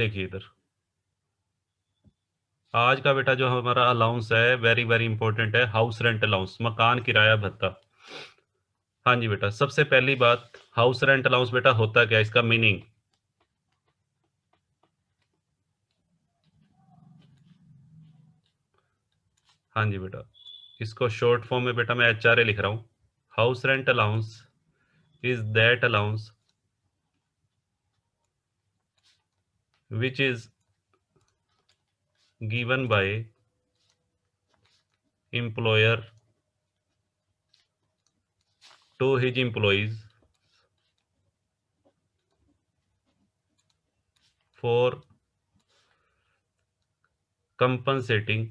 देखिए इधर आज का बेटा जो हमारा अलाउंस है वेरी वेरी इंपॉर्टेंट है, हाउस रेंट अलाउंस, मकान किराया भत्ता। हाँ जी बेटा, सबसे पहली बात हाउस रेंट अलाउंस बेटा होता क्या, इसका मीनिंग। हाँ जी बेटा, इसको शॉर्ट फॉर्म में बेटा मैं HRA लिख रहा हूँ। House rent allowance is that allowance which is given by employer to his employees for compensating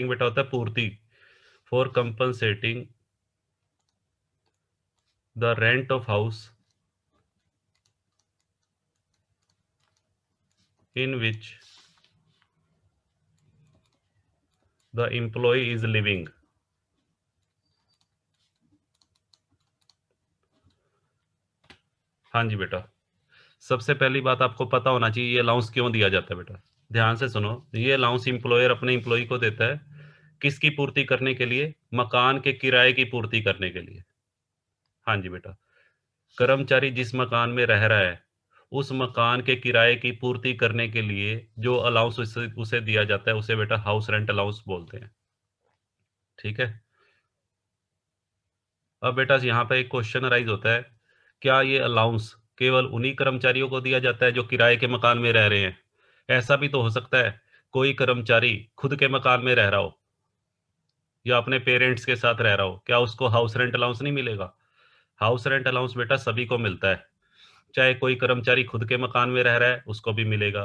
बेटा होता है पूर्ति, for compensating the rent of house in which the employee is living। हाँ जी बेटा, सबसे पहली बात आपको पता होना चाहिए ये अलाउंस क्यों दिया जाता है बेटा। ध्यान से सुनो, ये अलाउंस इंप्लॉयर अपने इंप्लॉय को देता है किसकी पूर्ति करने के लिए, मकान के किराए की पूर्ति करने के लिए। हाँ जी बेटा, कर्मचारी जिस मकान में रह रहा है उस मकान के किराए की पूर्ति करने के लिए जो अलाउंस उसे दिया जाता है उसे बेटा हाउस रेंट अलाउंस बोलते हैं। ठीक है, अब बेटा यहाँ पे एक क्वेश्चन अराइज होता है, क्या ये अलाउंस केवल उन्हीं कर्मचारियों को दिया जाता है जो किराए के मकान में रह रहे हैं। ऐसा भी तो हो सकता है कोई कर्मचारी खुद के मकान में रह रहा हो या अपने पेरेंट्स के साथ रह रहा हो, क्या उसको हाउस रेंट अलाउंस नहीं मिलेगा। हाउस रेंट अलाउंस बेटा सभी को मिलता है, चाहे कोई कर्मचारी खुद के मकान में रह रहा है उसको भी मिलेगा,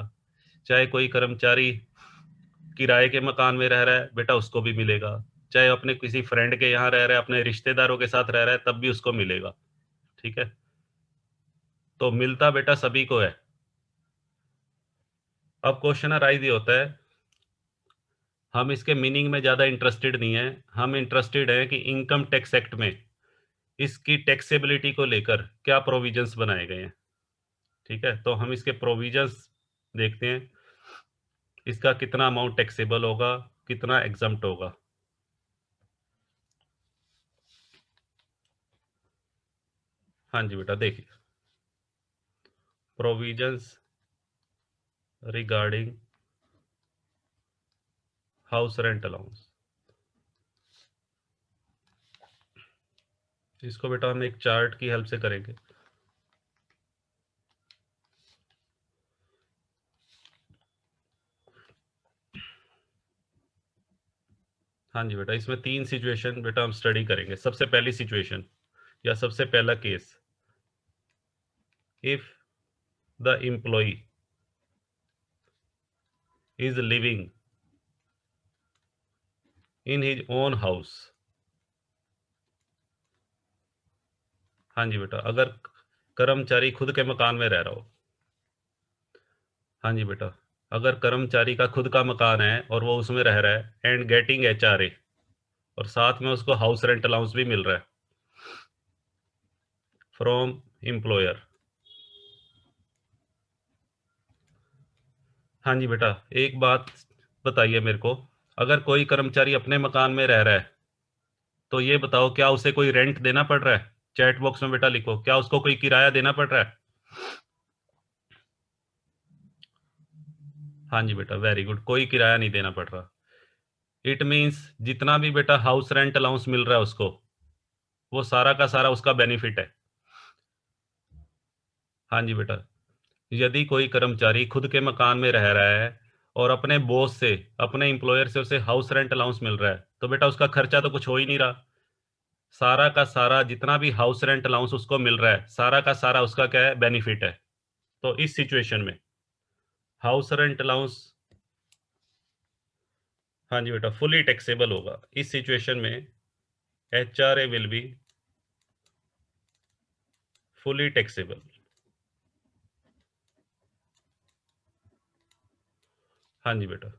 चाहे कोई कर्मचारी किराए के मकान में रह रहा है बेटा उसको भी मिलेगा, चाहे अपने किसी फ्रेंड के यहाँ रह रहा है, अपने रिश्तेदारों के साथ रह रहा है तब भी उसको मिलेगा। ठीक है, तो मिलता बेटा सभी को है। अब क्वेश्चन अराइज ये होता है, हम इसके मीनिंग में ज्यादा इंटरेस्टेड नहीं है, हम इंटरेस्टेड है कि इनकम टैक्स एक्ट में इसकी टैक्सेबिलिटी को लेकर क्या प्रोविजंस बनाए गए हैं। ठीक है, तो हम इसके प्रोविजंस देखते हैं, इसका कितना अमाउंट टैक्सेबल होगा, कितना एग्जम्प्ट होगा। हाँ जी बेटा, देखिए provisions regarding house rent allowance, इसको बेटा हम एक चार्ट की हेल्प से करेंगे। हाँ जी बेटा, इसमें 3 सिचुएशन बेटा हम स्टडी करेंगे। सबसे पहली सिचुएशन या सबसे पहला case, if the employee is living in his own house. हाँ जी बेटा, अगर कर्मचारी खुद के मकान में रह रहा हो। हाँ जी बेटा, अगर कर्मचारी का खुद का मकान है और वो उसमें रह रहा है एंड गेटिंग HRA, और साथ में उसको हाउस रेंट अलाउंस भी मिल रहा है फ्रॉम एम्प्लॉयर। हाँ जी बेटा, एक बात बताइए मेरे को, अगर कोई कर्मचारी अपने मकान में रह रहा है तो ये बताओ क्या उसे कोई रेंट देना पड़ रहा है। चैट बॉक्स में बेटा लिखो, क्या उसको कोई किराया देना पड़ रहा है। हाँ जी बेटा, वेरी गुड, कोई किराया नहीं देना पड़ रहा। इट मीन्स जितना भी बेटा हाउस रेंट अलाउंस मिल रहा है उसको, वो सारा का सारा उसका बेनिफिट है। हाँ जी बेटा, यदि कोई कर्मचारी खुद के मकान में रह रहा है और अपने बॉस से, अपने एम्प्लॉयर से उसे हाउस रेंट अलाउंस मिल रहा है तो बेटा उसका खर्चा तो कुछ हो ही नहीं रहा। सारा का सारा जितना भी हाउस रेंट अलाउंस उसको मिल रहा है सारा का सारा उसका क्या है, बेनिफिट है। तो इस सिचुएशन में हाउस रेंट अलाउंस, हाँ जी बेटा, फुली टैक्सेबल होगा। इस सिचुएशन में HRA will be fully taxable. हाँ जी बेटा,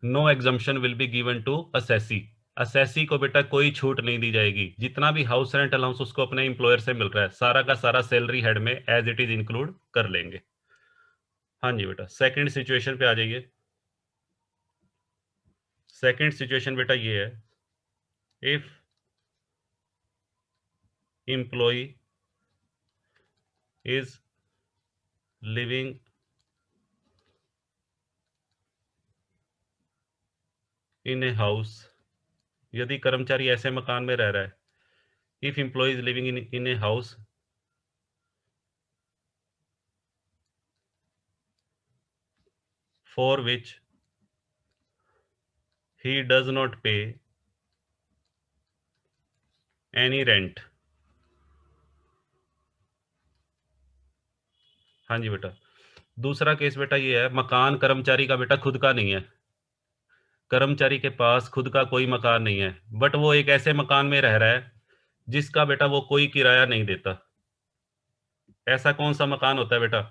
no exemption will be given to assessee. Assessee को बेटा कोई छूट नहीं दी जाएगी, जितना भी हाउस रेंट अलाउंस उसको अपने एम्प्लॉयर से मिल रहा है सारा का सारा सैलरी हेड में एज इट इज इंक्लूड कर लेंगे। हाँ जी बेटा, सेकंड सिचुएशन पे आ जाइए। सेकंड सिचुएशन बेटा ये है, if employee is living in a house, यदि कर्मचारी ऐसे मकान में रह रहा है, if employee is living in a house for which he does not pay any rent. हाँ जी बेटा, दूसरा केस बेटा ये है, मकान कर्मचारी का बेटा खुद का नहीं है, कर्मचारी के पास खुद का कोई मकान नहीं है, बट वो एक ऐसे मकान में रह रहा है जिसका बेटा वो कोई किराया नहीं देता। ऐसा कौन सा मकान होता है बेटा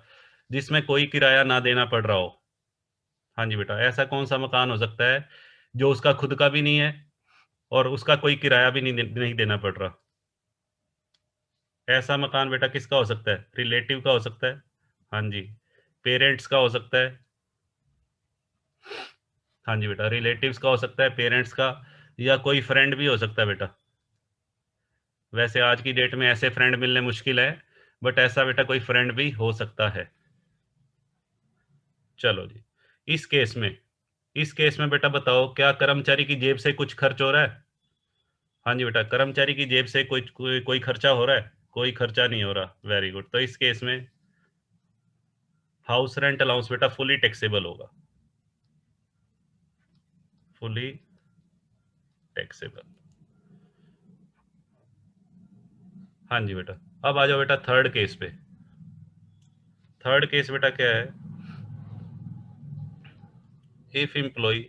जिसमें कोई किराया ना देना पड़ रहा हो? हाँ जी बेटा, ऐसा कौन सा मकान हो सकता है जो उसका खुद का भी नहीं है और उसका कोई किराया भी नहीं देना पड़ रहा? ऐसा मकान बेटा किसका हो सकता है? रिलेटिव का हो सकता है। हाँ जी, पेरेंट्स का हो सकता है। हाँ जी बेटा, रिलेटिव्स का हो सकता है, पेरेंट्स का, या कोई फ्रेंड भी हो सकता है बेटा। वैसे आज की डेट में ऐसे फ्रेंड मिलने मुश्किल है, बट ऐसा बेटा कोई फ्रेंड भी हो सकता है। चलो जी, इस केस में बेटा बताओ, क्या कर्मचारी की जेब से कुछ खर्च हो रहा है? हाँ जी बेटा, कर्मचारी की जेब से कोई खर्चा हो रहा है? कोई खर्चा नहीं हो रहा। Very good. तो इस केस में हाउस रेंट अलाउंस बेटा फुली टैक्सेबल होगा, फुली टैक्सेबल। हाँ जी बेटा, अब आ जाओ बेटा थर्ड केस पे। थर्ड केस बेटा क्या है, if employee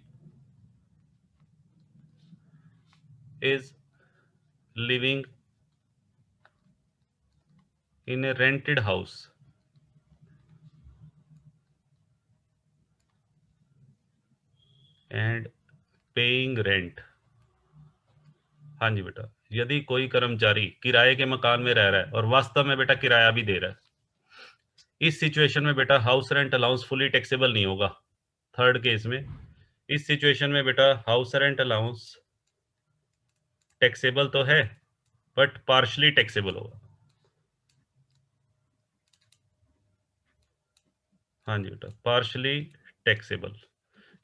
is living in a rented house and paying rent. हाँ जी बेटा, यदि कोई कर्मचारी किराए के मकान में रह रहा है और वास्तव में बेटा किराया भी दे रहा है, इस सिचुएशन में बेटा house rent allowance fully taxable नहीं होगा। थर्ड केस में, इस सिचुएशन में बेटा हाउस रेंट अलाउंस टैक्सेबल तो है, बट पार्शली टैक्सेबल होगा। हाँ जी बेटा, पार्शली टैक्सेबल,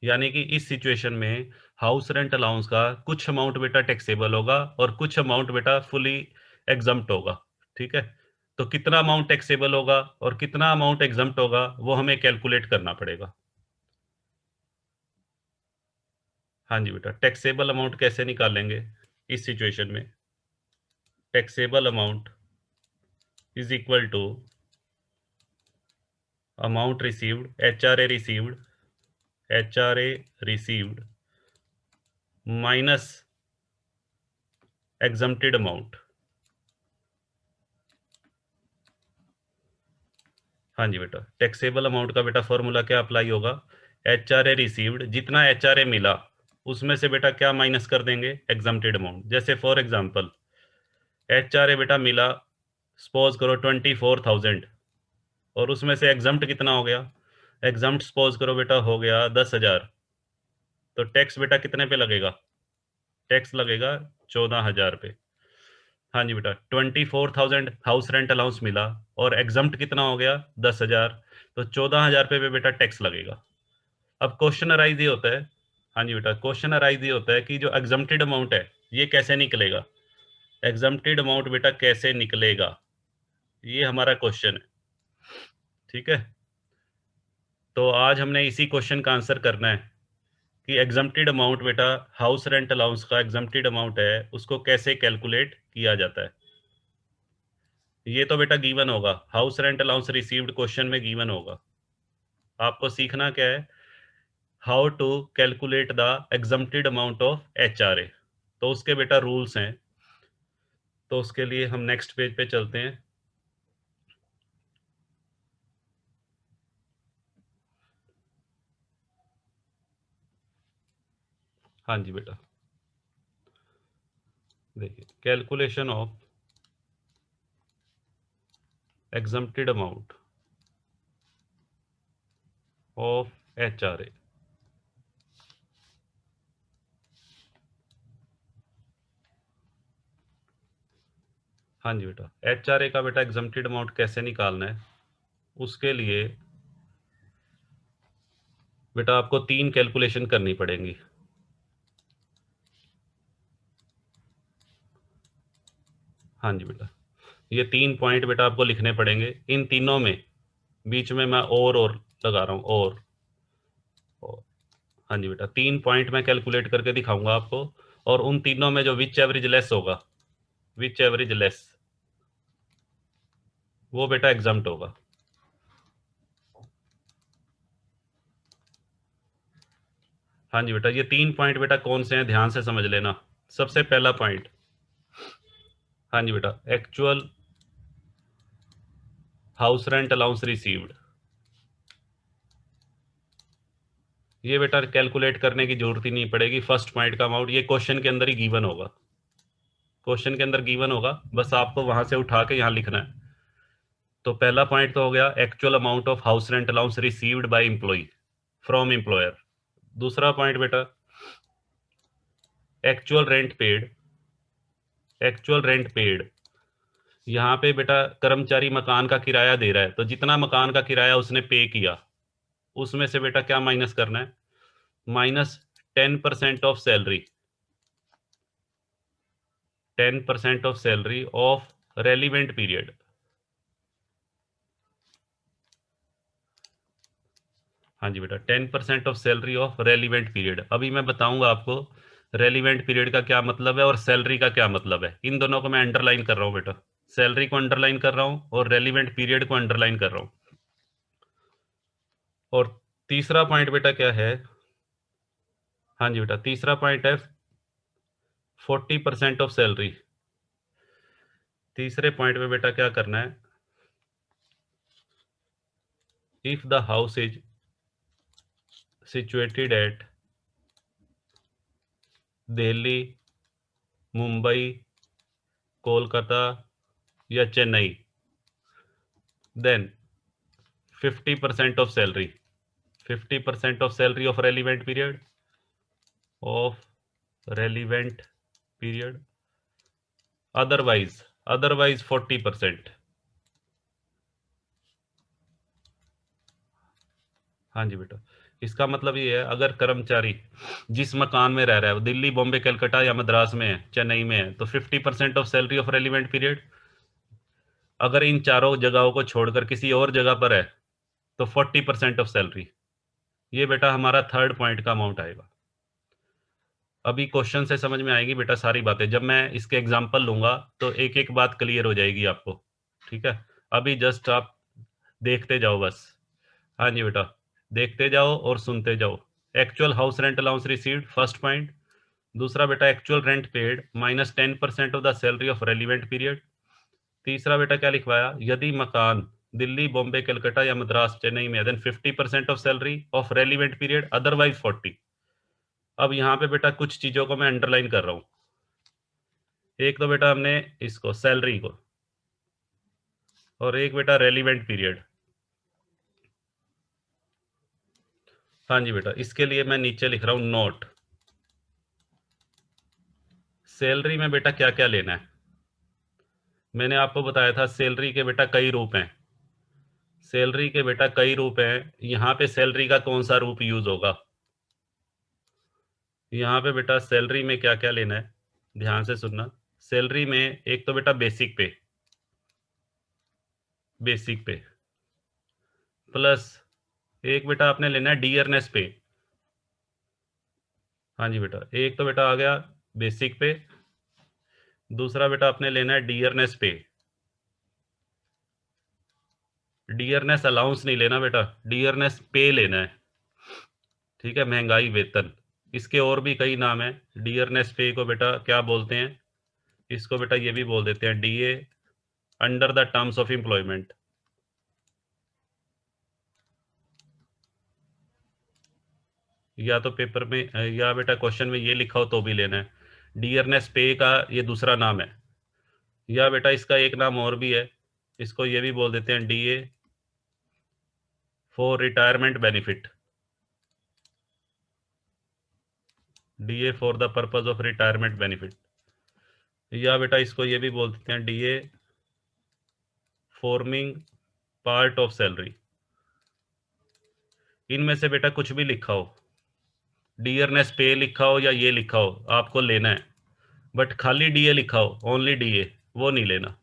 यानी कि इस सिचुएशन में हाउस रेंट अलाउंस का कुछ अमाउंट बेटा टैक्सेबल होगा और कुछ अमाउंट बेटा फुली एग्जम्प्ट होगा। ठीक है, तो कितना अमाउंट टैक्सेबल होगा और कितना अमाउंट एग्जम्प्ट होगा वो हमें कैलकुलेट करना पड़ेगा। हाँ जी बेटा, टैक्सेबल अमाउंट कैसे निकालेंगे इस सिचुएशन में? Taxable amount is equal to amount received, H R A received minus exempted amount. हाँ जी बेटा, टैक्सेबल अमाउंट का बेटा फॉर्मूला क्या अप्लाई होगा? एच आर ए रिसीव्ड, जितना एच आर ए मिला उसमें से बेटा क्या माइनस कर देंगे? Exempted amount. जैसे फॉर एग्जांपल एच आर ए बेटा मिला, सपोज करो 24,000, और उसमें से एग्जम्प्ट कितना हो गया? एग्जम्प्ट सपोज करो बेटा हो गया 10,000, तो टैक्स बेटा कितने पे लगेगा? टैक्स लगेगा 14,000 पे। हाँ जी बेटा, 24,000 हाउस रेंट अलाउंस मिला और एग्जम्प्ट कितना हो गया? 10,000, तो 14,000 पे बेटा टैक्स लगेगा। अब क्वेश्चन अराइज ये होता है, हाँ जी बेटा, क्वेश्चन अराइज ये होता है कि जो एग्जम्प्टेड अमाउंट है ये कैसे निकलेगा? एग्जम्प्टेड अमाउंट बेटा कैसे निकलेगा, ये हमारा क्वेश्चन है। ठीक है, तो आज हमने इसी क्वेश्चन का आंसर करना है कि एग्जम्प्टेड अमाउंट बेटा, हाउस रेंट अलाउंस का एग्जम्प्टेड अमाउंट है, उसको कैसे कैलकुलेट किया जाता है। ये तो बेटा गिवन होगा, house rent allowance received question में गिवन होगा। आपको सीखना क्या है? How to calculate the exempted amount of H R A, तो उसके बेटा रूल्स हैं। तो उसके लिए हम नेक्स्ट पेज पे चलते हैं। हाँ जी बेटा, देखिए, calculation of exempted amount of HRA। हाँ जी बेटा, HRA का बेटा एग्जम्प्टेड अमाउंट कैसे निकालना है, उसके लिए बेटा आपको 3 कैलकुलेशन करनी पड़ेंगी। हाँ जी बेटा, ये 3 पॉइंट बेटा आपको लिखने पड़ेंगे। इन तीनों में बीच में मैं और लगा रहा हूँ, और। हाँ जी बेटा, 3 पॉइंट मैं कैलकुलेट करके दिखाऊंगा आपको, और उन तीनों में जो विच एवरेज लेस होगा, विच एवरेज लेस, वो बेटा एग्जम्प्ट होगा। हाँ जी बेटा, ये 3 पॉइंट बेटा कौन से हैं, ध्यान से समझ लेना। सबसे पहला पॉइंट, हाँ जी बेटा, actual house rent allowance received. ये बेटा कैलकुलेट करने की जरूरत ही नहीं पड़ेगी। फर्स्ट पॉइंट का अमाउंट ये क्वेश्चन के अंदर ही गिवन होगा, क्वेश्चन के अंदर गिवन होगा, बस आपको वहां से उठा के यहां लिखना है। तो पहला पॉइंट तो हो गया actual amount of house rent allowance received by employee from employer. दूसरा पॉइंट बेटा, actual rent paid, actual rent paid. यहाँ पे बेटा कर्मचारी मकान का किराया दे रहा है, तो जितना मकान का किराया उसने पे किया, उसमें से बेटा क्या माइनस करना है, minus 10% of salary, 10% of salary of relevant period. हाँ जी बेटा, 10% of salary of relevant period. अभी मैं बताऊंगा आपको रेलिवेंट पीरियड का क्या मतलब है और सैलरी का क्या मतलब है। इन दोनों को मैं अंडरलाइन कर रहा हूँ बेटा, सैलरी को अंडरलाइन कर रहा हूँ और रेलिवेंट पीरियड को अंडरलाइन कर रहा हूँ। और तीसरा पॉइंट बेटा क्या है, हाँ जी बेटा, तीसरा पॉइंट है 40% ऑफ सैलरी। तीसरे पॉइंट में बेटा क्या करना है, if the house is situated at Delhi, Mumbai, Kolkata या Chennai, then 50% of salary, 50% of salary of relevant period, of relevant period, otherwise 40%। हाँ जी बेटा, इसका मतलब ये है, अगर कर्मचारी जिस मकान में रह रहा है वो दिल्ली, बॉम्बे, कलकत्ता या मद्रास में है, चेन्नई में है, तो 50% of salary of relevant period. अगर इन चारों जगहों को छोड़कर किसी और जगह पर है, तो 40% ऑफ सैलरी। ये बेटा हमारा थर्ड पॉइंट का अमाउंट आएगा। अभी क्वेश्चन से समझ में आएगी बेटा सारी बातें, जब मैं इसके एग्जाम्पल लूंगा तो एक एक बात क्लियर हो जाएगी आपको। ठीक है, अभी जस्ट आप देखते जाओ बस। हाँ जी बेटा, देखते जाओ और सुनते जाओ। Actual house rent allowance received, first point. दूसरा बेटा actual rent paid minus 10% of the salary of relevant period. तीसरा बेटा क्या लिखवाया, यदि मकान दिल्ली, बॉम्बे, कलकत्ता या मद्रास, चेन्नई में, then 50% of salary of relevant period, otherwise 40। अब यहाँ पे बेटा कुछ चीजों को मैं अंडरलाइन कर रहा हूँ। एक तो बेटा हमने इसको सैलरी को, और एक बेटा रेलिवेंट पीरियड। हाँ जी बेटा, इसके लिए मैं नीचे लिख रहा हूँ नोट। सैलरी में बेटा क्या क्या लेना है, मैंने आपको बताया था सैलरी के बेटा कई रूप हैं, सैलरी के बेटा कई रूप हैं। यहाँ पे सैलरी का कौन सा रूप यूज होगा, यहाँ पे बेटा सैलरी में क्या क्या लेना है, ध्यान से सुनना। सैलरी में एक तो बेटा बेसिक पे, बेसिक पे, प्लस एक बेटा आपने लेना है डियरनेस पे। हाँ जी बेटा, एक तो बेटा आ गया बेसिक पे, दूसरा बेटा आपने लेना है डियरनेस पे। डियरनेस अलाउंस नहीं लेना बेटा, डियरनेस पे लेना है। ठीक है, महंगाई वेतन, इसके और भी कई नाम है। डियरनेस पे को बेटा क्या बोलते हैं, इसको बेटा ये भी बोल देते हैं DA, under the terms of employment. या तो पेपर में या बेटा क्वेश्चन में ये लिखा हो तो भी लेना है। डियरनेस पे का ये दूसरा नाम है, या बेटा इसका एक नाम और भी है, इसको ये भी बोल देते हैं DA for retirement benefit, DA for the purpose of retirement benefit, या बेटा इसको ये भी बोल देते हैं DA forming part of salary. इनमें से बेटा कुछ भी लिखा हो, डियरनेस पे लिखा हो या ये लिखा हो, आपको लेना है, बट खाली डीए लिखा हो, ओनली डीए, वो नहीं लेना।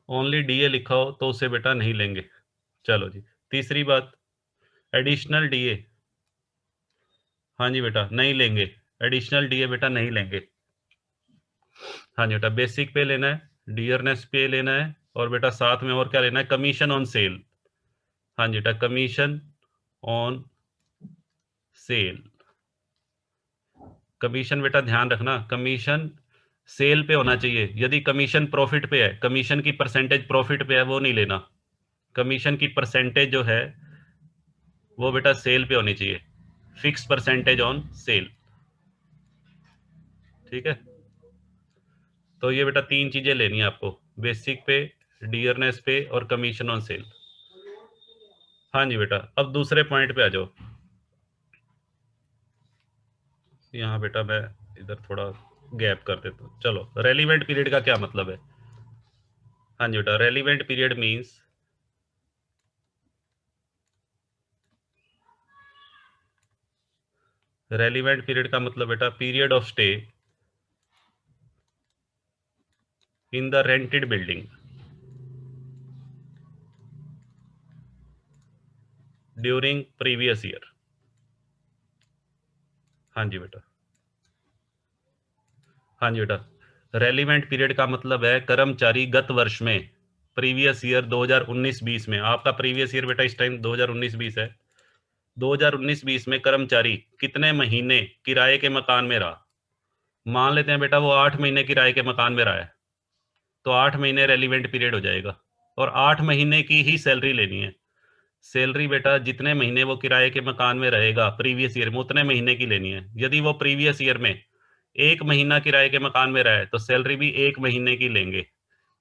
ओनली डीए लिखा हो तो उसे बेटा नहीं लेंगे। चलो जी, तीसरी बात, एडिशनल डीए, हाँ जी बेटा नहीं लेंगे, एडिशनल डीए बेटा नहीं लेंगे। हाँ जी बेटा, बेसिक पे लेना है, डियरनेस पे लेना है, और बेटा साथ में और क्या लेना है, कमीशन ऑन सेल। हाँ जी बेटा, कमीशन ऑन सेल। कमीशन बेटा ध्यान रखना, कमीशन सेल पे होना चाहिए। यदि कमीशन प्रॉफिट पे है, कमीशन की परसेंटेज प्रॉफिट पे है, वो नहीं लेना। कमीशन की परसेंटेज जो है वो बेटा सेल पे होनी चाहिए, फिक्स परसेंटेज ऑन सेल। ठीक है, तो ये बेटा तीन चीजें लेनी है आपको, बेसिक पे, डियरनेस पे और कमीशन ऑन सेल। हाँ जी बेटा, अब दूसरे पॉइंट पे आ जाओ। यहाँ बेटा मैं इधर थोड़ा गैप कर देता हूँ। चलो, रेलिवेंट पीरियड का क्या मतलब है। हाँ जी बेटा, relevant period means, relevant period का मतलब बेटा period of stay in the rented building during previous year. हाँ जी बेटा, हाँ जी बेटा, रेलिवेंट पीरियड का मतलब है कर्मचारी गत वर्ष में, प्रीवियस ईयर 2019-20 में, आपका प्रीवियस ईयर बेटा इस टाइम 2019-20 है, 2019-20 में कर्मचारी कितने महीने किराए के मकान में रहा। मान लेते हैं बेटा वो 8 महीने किराए के मकान में रहा है, तो 8 महीने रेलिवेंट पीरियड हो जाएगा, और 8 महीने की ही सैलरी लेनी है। सैलरी बेटा जितने महीने वो किराए के मकान में रहेगा प्रीवियस ईयर में, उतने महीने की लेनी है। यदि वो प्रीवियस ईयर में 1 महीना किराए के मकान में रहा है तो सैलरी भी 1 महीने की लेंगे।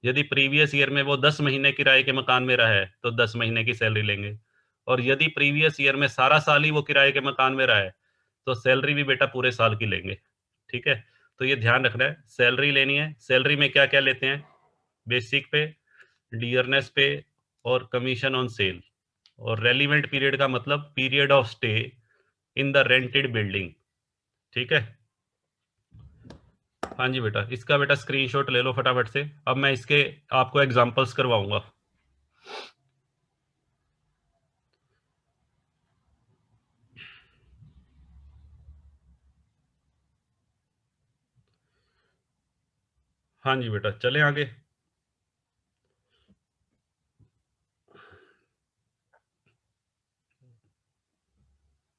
यदि प्रीवियस ईयर में वो 10 महीने किराए के मकान में रहा है तो 10 महीने की सैलरी लेंगे। और यदि प्रीवियस ईयर में सारा साल ही वो किराए के मकान में रहा है तो सैलरी भी बेटा पूरे साल की लेंगे। ठीक है, तो ये ध्यान रखना है, सैलरी लेनी है। सैलरी में क्या क्या लेते हैं, बेसिक पे, डियरनेस पे और कमीशन ऑन सेल। और रेलिवेंट पीरियड का मतलब period of stay in the rented building. ठीक है, हाँ जी बेटा, इसका बेटा स्क्रीनशॉट ले लो फटाफट से। अब मैं इसके आपको एग्जांपल्स करवाऊंगा। हाँ जी बेटा, चले आगे।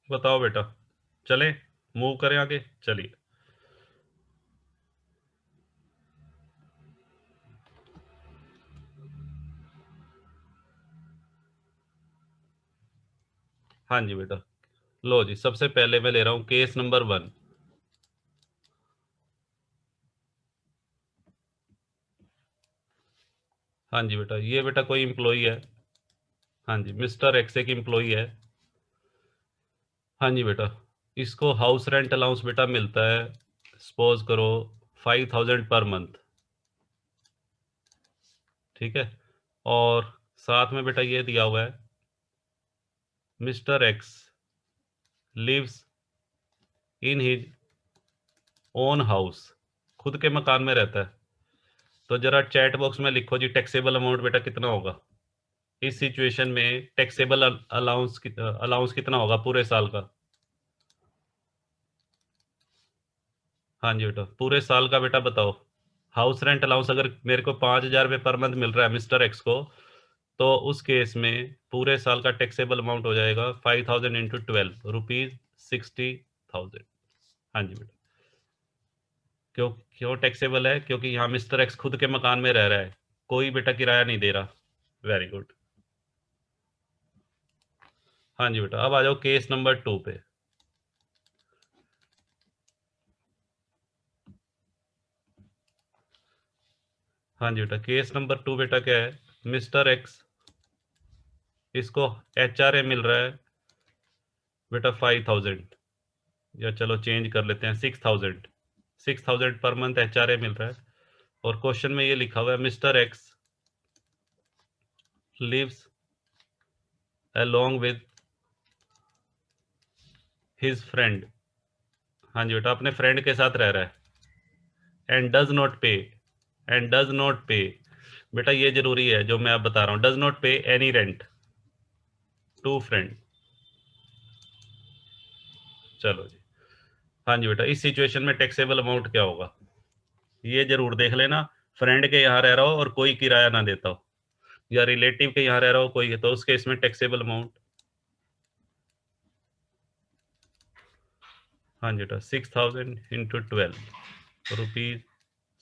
बताओ बेटा, चले, मूव करें आगे, चलिए। हाँ जी बेटा, लो जी, सबसे पहले मैं ले रहा हूँ केस नंबर 1। हाँ जी बेटा, ये बेटा कोई इम्प्लॉई है। हाँ जी, मिस्टर एक्स एक इम्प्लॉई है। हाँ जी बेटा, इसको हाउस रेंट अलाउंस बेटा मिलता है, सपोज करो 5,000 पर मंथ। ठीक है, और साथ में बेटा ये दिया हुआ है, mister X lives in his own house, खुद के मकान में रहता है। तो जरा चैट बॉक्स में लिखो जी, टैक्सेबल अमाउंट बेटा कितना होगा इस सिचुएशन में, टैक्सेबल अलाउंस अलाउंस कितना होगा पूरे साल का। हाँ जी बेटा, पूरे साल का बेटा बताओ। हाउस रेंट अलाउंस अगर मेरे को 5,000 रुपये पर मंथ मिल रहा है मिस्टर एक्स को, तो उस केस में पूरे साल का टैक्सेबल अमाउंट हो जाएगा 5,000 इंटू 12 रुपीज 60,000। हाँ जी बेटा, क्यों क्यों टैक्सेबल है, क्योंकि यहाँ मिस्टर एक्स खुद के मकान में रह रहा है, कोई बेटा किराया नहीं दे रहा। Very good. हाँ जी बेटा, अब आ जाओ केस नंबर 2 पे। हाँ जी बेटा, केस नंबर 2 बेटा क्या है? मिस्टर एक्स, इसको एचआरए मिल रहा है बेटा 5000, या चलो चेंज कर लेते हैं 6000। 6000 पर मंथ एचआरए मिल रहा है, और क्वेश्चन में ये लिखा हुआ है mister X lives along with his friend। हाँ जी बेटा, अपने फ्रेंड के साथ रह रहा है। एंड डज नॉट पे, एंड डज नॉट पे, बेटा ये जरूरी है जो मैं अब बता रहा हूँ, does not pay any rent to friend. चलो जी, हाँ जी बेटा, इस सिचुएशन में टैक्सेबल अमाउंट क्या होगा ये जरूर देख लेना। फ्रेंड के यहाँ रह रहा हो और कोई किराया ना देता हो, या रिलेटिव के यहाँ रह रहा हो कोई, तो उस केस में टैक्सेबल अमाउंट, हाँ जी बेटा, 6000 इंटू 12 रुपीज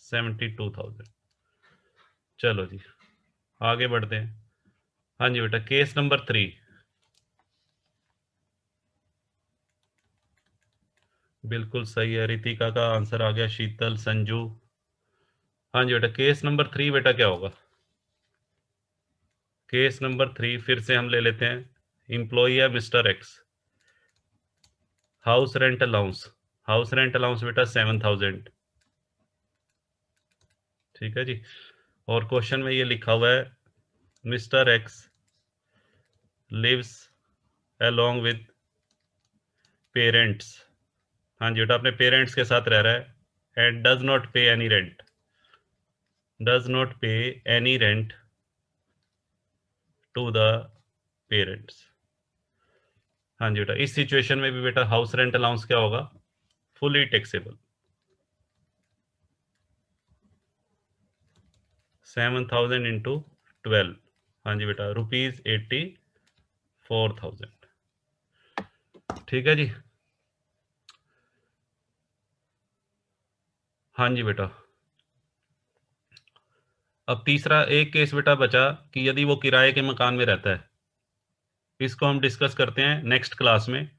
72,000। चलो जी, आगे बढ़ते हैं। हाँ जी बेटा, केस नंबर 3। बिल्कुल सही है, रितिका का आंसर आ गया, शीतल, संजू। हाँ जी बेटा, केस नंबर 3 बेटा क्या होगा? केस नंबर 3 फिर से हम ले लेते हैं। इंप्लॉई है mister x, house rent allowance, house rent allowance बेटा 7000। ठीक है जी, और क्वेश्चन में ये लिखा हुआ है mister X lives along with parents. हाँ जी बेटा, अपने पेरेंट्स के साथ रह रहा है। And does not pay any rent, does not pay any rent to the parents. हाँ जी बेटा, इस सिचुएशन में भी बेटा हाउस रेंट अलाउंस क्या होगा? Fully taxable. 7000 इंटू 12, हाँ जी बेटा, ₹84,000। ठीक है जी। हाँ जी बेटा, अब तीसरा एक केस बेटा बचा कि यदि वो किराए के मकान में रहता है। इसको हम डिस्कस करते हैं नेक्स्ट क्लास में।